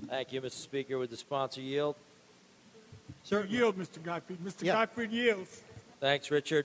Thank you, Mr. Speaker. Would the sponsor yield? Sir, yield, Mr. Gottfried. Mr. Gottfried yields. Thanks, Richard.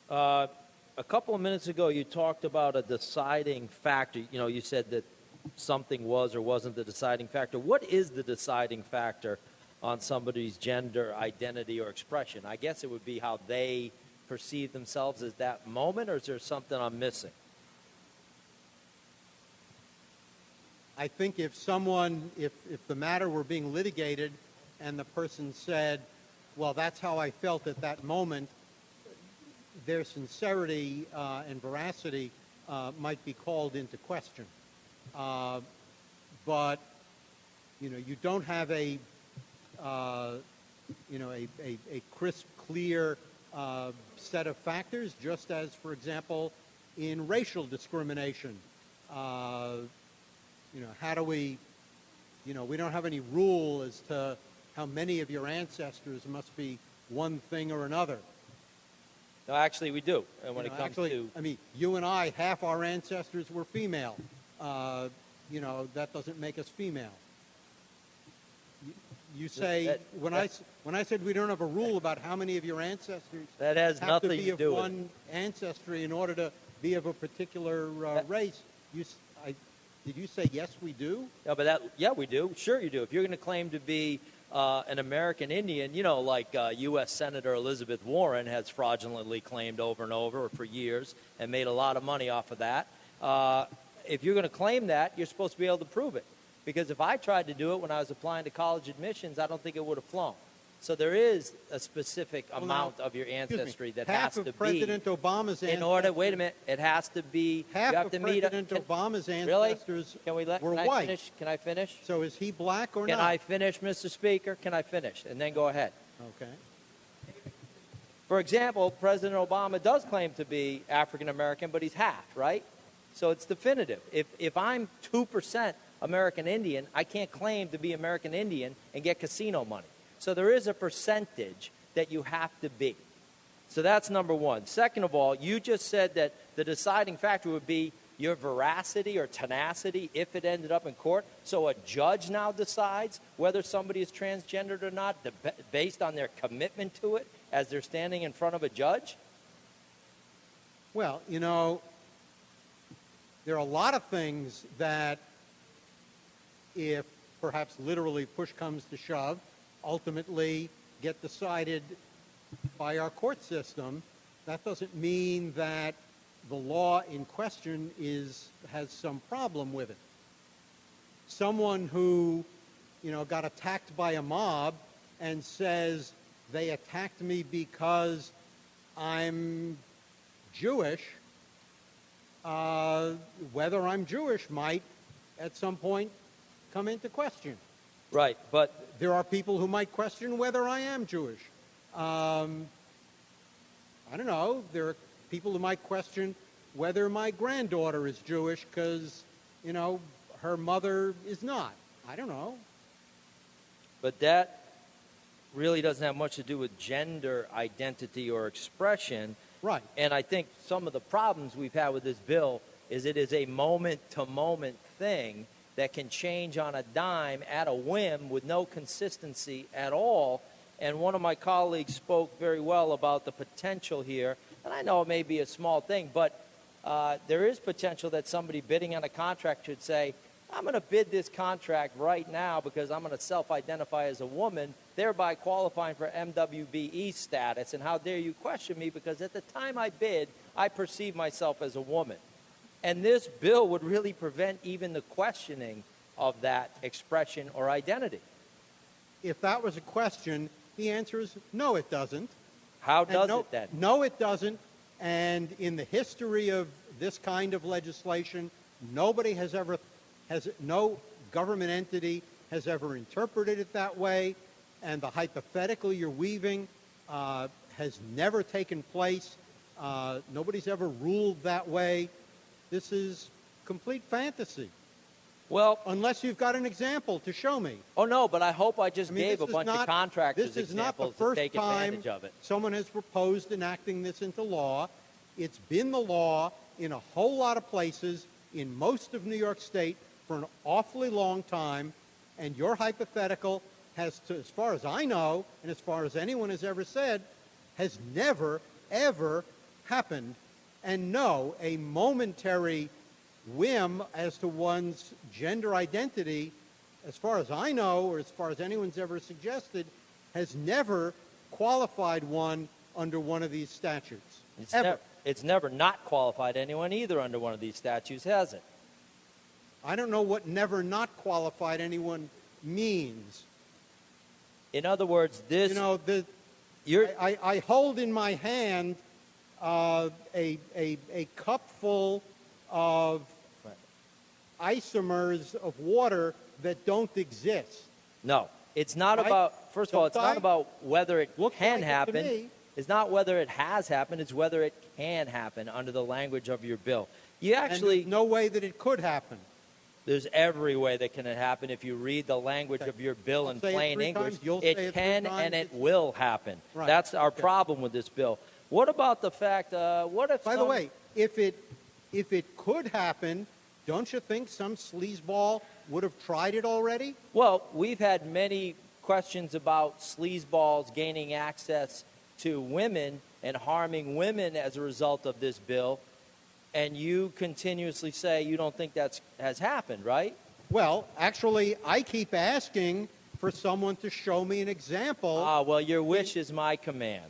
A couple of minutes ago, you talked about a deciding factor. You know, you said that something was or wasn't the deciding factor. What is the deciding factor on somebody's gender identity or expression? I guess it would be how they perceive themselves at that moment, or is there something I'm missing? I think if the matter were being litigated and the person said, well, that's how I felt at that moment, their sincerity and veracity might be called into question. But, you know, you don't have a crisp, clear set of factors, just as, for example, in racial discrimination. How do we don't have any rule as to how many of your ancestors must be one thing or another. No, actually, we do. And when it comes to... I mean, you and I, half our ancestors were female. That doesn't make us female. You say, when I said we don't have a rule about how many of your ancestors that has have nothing to be to of do one with ancestry in order to be of a particular race, did you say, yes, we do? Yeah, we do. Sure you do. If you're going to claim to be an American Indian, like U.S. Senator Elizabeth Warren has fraudulently claimed over and over for years and made a lot of money off of that. If you're going to claim that, you're supposed to be able to prove it. Because if I tried to do it when I was applying to college admissions, I don't think it would have flown. So there is a specific amount of your ancestry that has to be. President Obama's in order, wait a minute, it has to be. Half you have of to President Obama's ancestors were white. Finish? Can I finish? So is he black or not? Can I finish, Mr. Speaker? Can I finish? And then go ahead. Okay. For example, President Obama does claim to be African American, but he's half, right? So it's definitive. If I'm 2% American Indian, I can't claim to be American Indian and get casino money. So there is a percentage that you have to be. So that's number one. Second of all, you just said that the deciding factor would be your veracity or tenacity if it ended up in court. So a judge now decides whether somebody is transgendered or not based on their commitment to it as they're standing in front of a judge? Well, there are a lot of things that if perhaps literally push comes to shove, ultimately get decided by our court system. That doesn't mean that the law in question has some problem with it. Someone who, got attacked by a mob and says they attacked me because I'm Jewish, whether I'm Jewish might at some point come into question. Right, but there are people who might question whether I am Jewish. I don't know. There are people who might question whether my granddaughter is Jewish because, her mother is not. I don't know. But that really doesn't have much to do with gender identity or expression. Right. And I think some of the problems we've had with this bill is it is a moment-to-moment thing that can change on a dime at a whim with no consistency at all. And one of my colleagues spoke very well about the potential here. And I know it may be a small thing, but there is potential that somebody bidding on a contract should say, I'm going to bid this contract right now because I'm going to self-identify as a woman, thereby qualifying for MWBE status. And how dare you question me, because at the time I bid, I perceive myself as a woman. And this bill would really prevent even the questioning of that expression or identity. If that was a question, the answer is no, it doesn't. How does it then? No, it doesn't. And in the history of this kind of legislation, no government entity has ever interpreted it that way. And the hypothetical you're weaving has never taken place. Nobody's ever ruled that way. This is complete fantasy. Well, unless you've got an example to show me. Oh, no, but I hope I just gave a bunch of contractors examples to take advantage of it. Someone has proposed enacting this into law. It's been the law in a whole lot of places in most of New York State for an awfully long time, And your hypothetical has, to, as far as I know, and as far as anyone has ever said, has never, ever happened. And no, a momentary whim as to one's gender identity, as far as I know, or as far as anyone's ever suggested, has never qualified one under one of these statutes. It's never not qualified anyone either under one of these statutes, has it? I don't know what never not qualified anyone means. In other words, this... You know, I hold in my hand a cup full of isomers of water that don't exist. No, it's not Right? about, first of all, it's Don't not I? about whether it Looks can like it to happen. me. It's not whether it has happened, it's whether it can happen under the language of your bill. You And actually, there's no way that it could happen. there's every way that can happen if you read the language of your bill I'll in say it plain 3 English. times, you'll say it 3 can times, and it it's- will happen. Right. That's our Okay. problem with this bill. What about the fact, what if By the some- way, if it could happen, don't you think some sleazeball would have tried it already? Well, we've had many questions about sleazeballs gaining access to women and harming women as a result of this bill, and you continuously say you don't think that has happened, right? Well, actually, I keep asking for someone to show me an example. Ah, well, your wish is my command.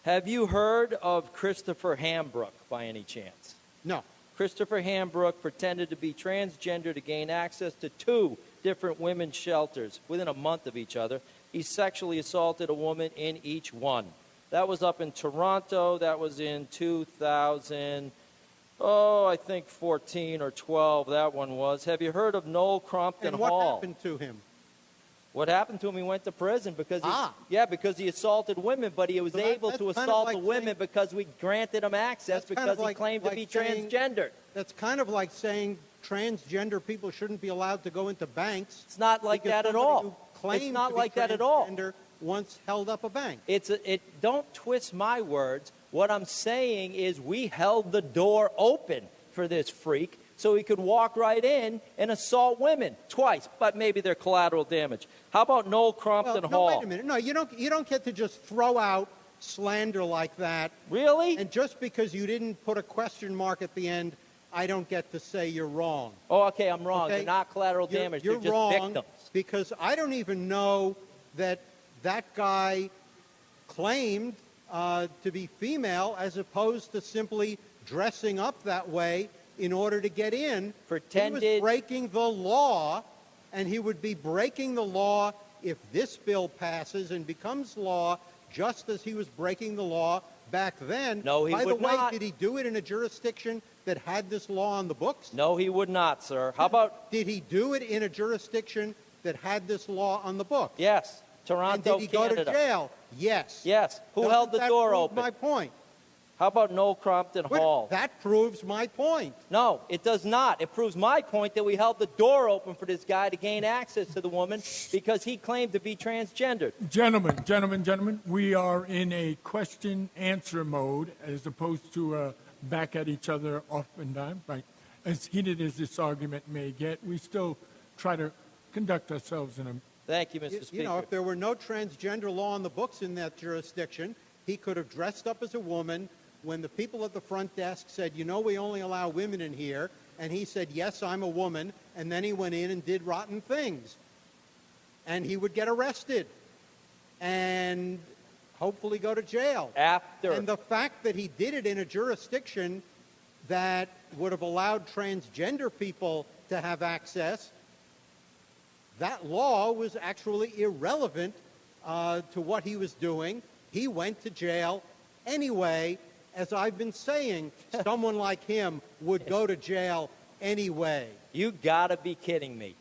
Have you heard of Christopher Hambrook by any chance? No. Christopher Hambrook pretended to be transgender to gain access to 2 different women's shelters within a month of each other. He sexually assaulted a woman in each one. That was up in Toronto. That was in 2000, I think 14 or 12, that one was. Have you heard of Noel Crompton And what Hall? happened to him? What happened to him? He went to prison because Ah. because he assaulted women, but he was So able that's to kind of assault like the women saying- because we granted him access That's kind because of he like- claimed to like be saying- transgender. That's kind of like saying transgender people shouldn't be allowed to go into banks. It's not like because that at somebody all. who claimed It's not to be like that at all. transgender once held up a bank. Don't twist my words. What I'm saying is we held the door open for this freak so he could walk right in and assault women twice, but maybe they're collateral damage. How about Noel Crompton No, Hall? wait a minute. No, you don't get to just throw out slander like that. Really? And just because you didn't put a question mark at the end, I don't get to say you're wrong. Oh, okay, I'm wrong. Okay? They're not collateral You're- damage. You're They're just wrong victims. because I don't even know that that guy claimed to be female as opposed to simply dressing up that way in order to get in. He Pretended- was breaking the law, and he would be breaking the law if this bill passes and becomes law, just as he was breaking the law back then. No, he By would the way, not. did he do it in a jurisdiction that had this law on the books? No, he would not, sir. How about, Did he do it in a jurisdiction that had this law on the books? yes, And Toronto, did he go Canada. to jail? Yes. Yes. Who Doesn't held the that door prove open? my point. How about Noel Crompton Wait, Hall? that proves my point. No, it does not. It proves my point that we held the door open for this guy to gain access to the woman because he claimed to be transgendered. Gentlemen, we are in a question-answer mode as opposed to back at each other oftentimes. Right? As heated as this argument may get, we still try to conduct ourselves in a... Thank you, Mr. Speaker. You know, if there were no transgender law on the books in that jurisdiction, he could have dressed up as a woman. When the people at the front desk said, you know, we only allow women in here, and he said, yes, I'm a woman, and then he went in and did rotten things. And he would get arrested and hopefully go to jail. And the fact that he did it in a jurisdiction that would have allowed transgender people to have access, that law was actually irrelevant to what he was doing. He went to jail anyway. As I've been saying, someone like him would go to jail anyway. You got to be kidding me.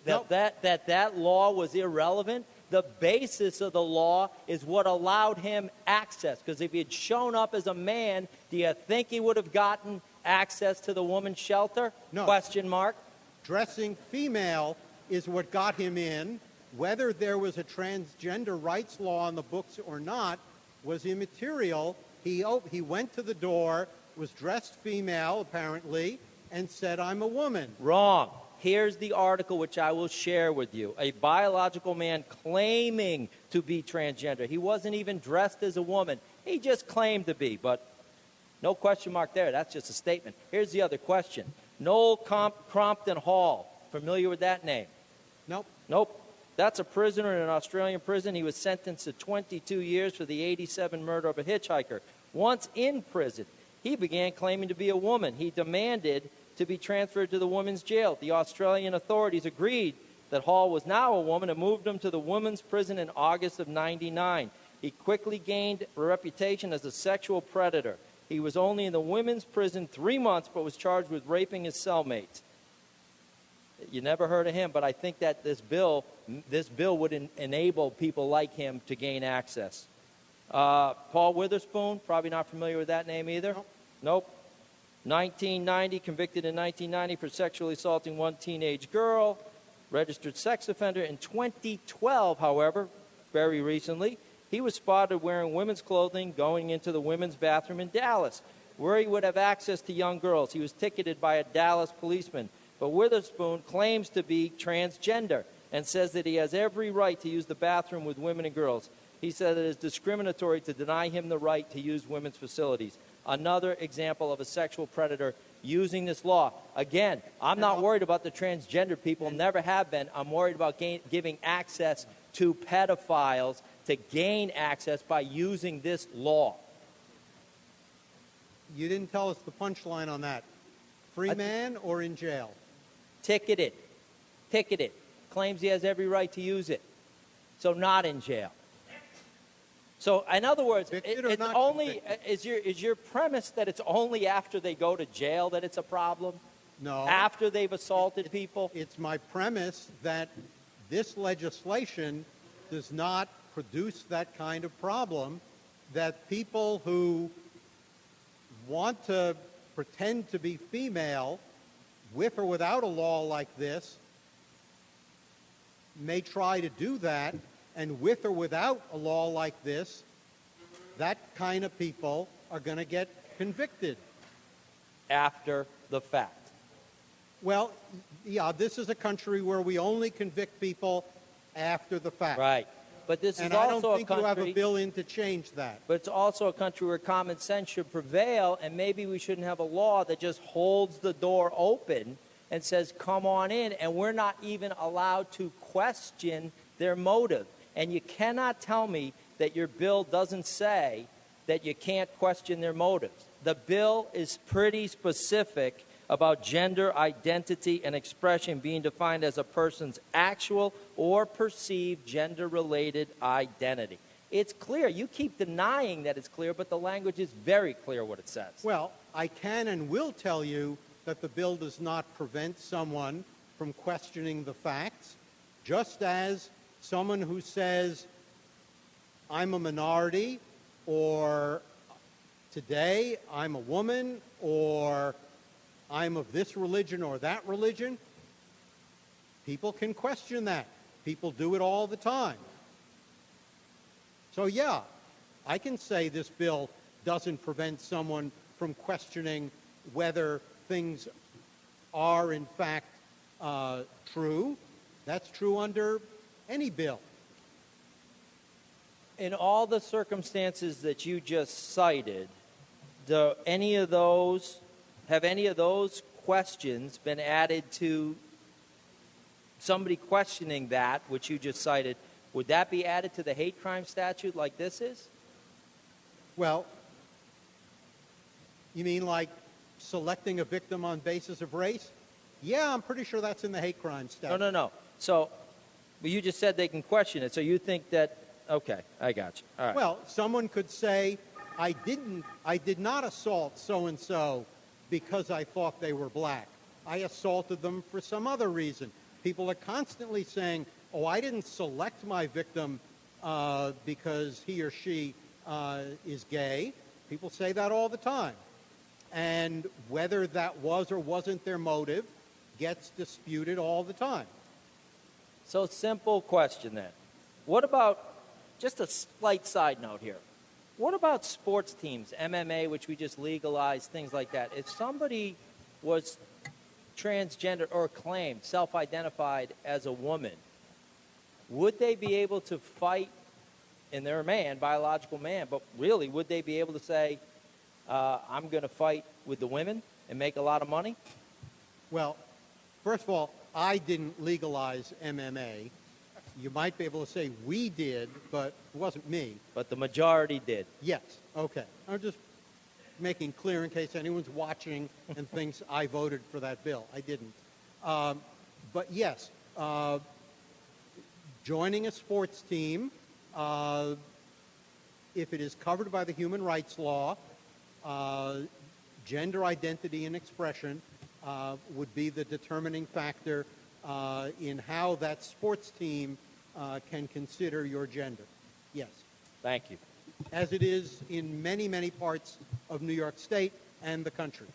Nope. That law was irrelevant. The basis of the law is what allowed him access. Because if he had shown up as a man, do you think he would have gotten access to the woman's shelter? No. Question mark. Dressing female is what got him in. Whether there was a transgender rights law on the books or not was immaterial. He went to the door, was dressed female, apparently, and said, I'm a woman. Wrong. Here's the article which I will share with you. A biological man claiming to be transgender. He wasn't even dressed as a woman. He just claimed to be, but no question mark there. That's just a statement. Here's the other question. Noel Crompton Hall. Familiar with that name? Nope. Nope. That's a prisoner in an Australian prison. He was sentenced to 22 years for the 87 murder of a hitchhiker. Once in prison, he began claiming to be a woman. He demanded to be transferred to the women's jail. The Australian authorities agreed that Hall was now a woman and moved him to the women's prison in August of '99. He quickly gained a reputation as a sexual predator. He was only in the women's prison 3 months, but was charged with raping his cellmates. You never heard of him, but I think that this bill would enable people like him to gain access. Paul Witherspoon, probably not familiar with that name either. Nope. 1990, convicted in 1990 for sexually assaulting one teenage girl, registered sex offender. In 2012, however, very recently, he was spotted wearing women's clothing going into the women's bathroom in Dallas, where he would have access to young girls. He was ticketed by a Dallas policeman. But Witherspoon claims to be transgender and says that he has every right to use the bathroom with women and girls. He said it is discriminatory to deny him the right to use women's facilities. Another example of a sexual predator using this law. Again, I'm not worried about the transgender people, never have been. I'm worried about giving access to pedophiles to gain access by using this law. You didn't tell us the punchline on that. Free man or in jail? Ticketed. Ticketed. Claims he has every right to use it. So not in jail. So, in other words, it's only is your premise that it's only after they go to jail that it's a problem? No. After they've assaulted people? It's my premise that this legislation does not produce that kind of problem, that people who want to pretend to be female, with or without a law like this, may try to do that. And with or without a law like this, that kind of people are going to get convicted. After the fact. Well, yeah, this is a country where we only convict people after the fact. Right. But this and is also a country... And I don't think you have a bill in to change that. But it's also a country where common sense should prevail, and maybe we shouldn't have a law that just holds the door open and says, come on in, and we're not even allowed to question their motive. And you cannot tell me that your bill doesn't say that you can't question their motives. The bill is pretty specific about gender identity and expression being defined as a person's actual or perceived gender-related identity. It's clear. You keep denying that it's clear, but the language is very clear what it says. Well, I can and will tell you that the bill does not prevent someone from questioning the facts, just as someone who says, I'm a minority, or today I'm a woman, or I'm of this religion or that religion, people can question that. People do it all the time. So yeah, I can say this bill doesn't prevent someone from questioning whether things are in fact true. That's true under any bill. In all the circumstances that you just cited, have any of those questions been added to somebody questioning that, which you just cited? Would that be added to the hate crime statute like this is? Well, you mean like selecting a victim on basis of race? Yeah, I'm pretty sure that's in the hate crime statute. No. So, but you just said they can question it. So you think that, okay, I got you. All right. Well, someone could say, I did not assault so-and-so because I thought they were black. I assaulted them for some other reason. People are constantly saying, oh, I didn't select my victim because he or she is gay. People say that all the time. And whether that was or wasn't their motive gets disputed all the time. So simple question then. What about, just a slight side note here, what about sports teams, MMA, which we just legalized, things like that? If somebody was transgender or claimed, self-identified as a woman, would they be able to fight, and they're a man, biological man, but really, would they be able to say, I'm going to fight with the women and make a lot of money? Well, first of all, I didn't legalize MMA. You might be able to say we did, but it wasn't me. But the majority did. Yes, okay. I'm just making clear in case anyone's watching and thinks I voted for that bill. I didn't. But yes, joining a sports team, if it is covered by the human rights law, gender identity and expression would be the determining factor in how that sports team can consider your gender. Yes. Thank you. As it is in many, many parts of New York State and the country.